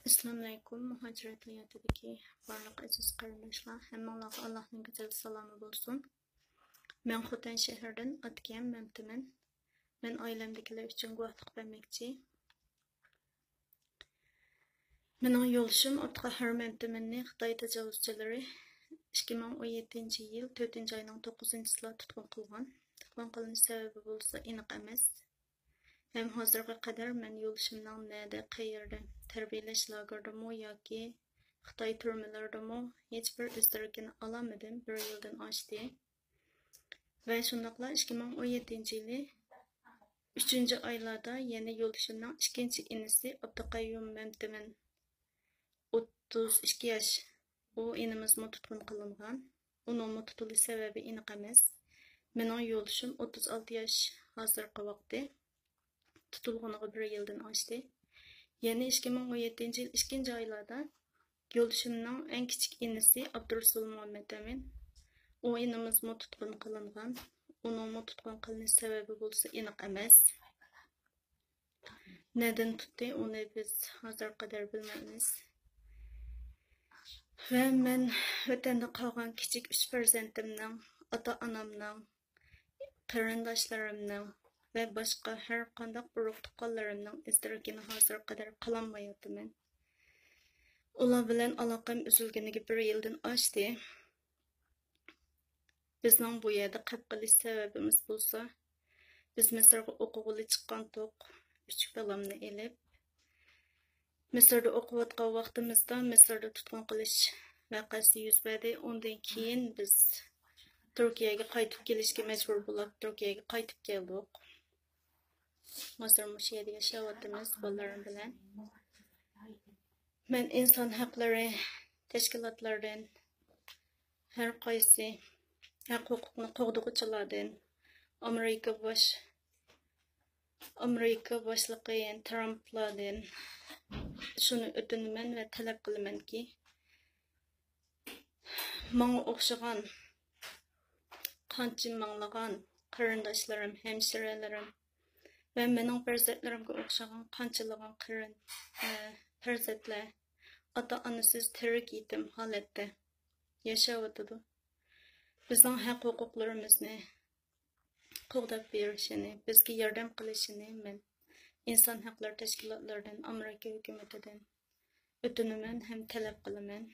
Assalamualaikum, muhacirat hayotidagi barliq aziz qarindoshlar, hammanglarga Allohning go'zal salomi bo'lsin. Men Xotan shahridan Atgan Mamtiman. Men oilamdagilar uchun guvohlik bermoqchi. Mening yo'lishim Abduqahhor Mamtimanni Xitoy tajovuzchilari 2017-yil 4-oyning 9-sida tutqun qilgan. Tutqun qilinish sababi bo'lsa aniq emas. Hem hozirga qadar men yo'lishimning nada, qayerda, tarbiyalash lagerdami yoki Xitoy turmalardami hech bir izdirikini olamadim. 1 yildan oshdi. Va shundaqla 2017-yili 3-oylarda yana yo'lishimning ikkinchi inisi Abduqayyum Mamtiman 32 yosh. U inimiz tutqun qilingan. Uning tutilish sababi aniq emas. Mening yo'lishim 36 yosh hozirgi vaqtda. Tutulganiga 1 yildan oshdi. Yana 2017-yil 2-oylarda yo'lishimning eng kichik inisi Abdurasul Muhammad Amin. O inimiz tutqun qilingan. Uning tutqun qilinish sababi bo'lsa aniq emas. Neden tutdi, uni biz hozir qadar bilmaymiz. Ve men vatanda qolgan kichik 3 farzandimning, ota-onamning, qarindoshlarimning ve başka her qandaq urug' tuqqanlarimning izdirikini hozir qadar qilolmayapman. Ular bilan aloqam uzilganiga 1 yildan oshdi. Bizning bu yerda qilib qilish sababimiz bo'lsa, biz Misrga o'qig'ili chiqqandik, 3 balamni elib. Misrda o'qiyotgan vaqtimizda Misrda tutqun qilish vaqasi yuz berdi. Undan keyin biz Turkiyaga qaytib kelishga majbur bo'lib, Turkiyaga qaytib keldik. Hozir bu yerda yashayapmiz bolalarim bilan. Men inson haqlari tashkilotlaridan har qaysi haq huquqni qo'g'duvchilardan Amerika boshlig'i Trumplardan shuni o'tinaman va talab qilamanki, menga o'xshagan qancha minglagan qarindoshlarim, hemşirelerim ve mening farzandlarimga o'xshagan qanchalagan farzandlar ota-onasiz tirik yetim holatda yashayotidi. Bizning haq huquqlarimizni qo'g'dab berishini, bizga yordam qilishini men inson haqlari tashkilotlaridan, Amerika hukumatidan o'tinaman ham talab qilaman.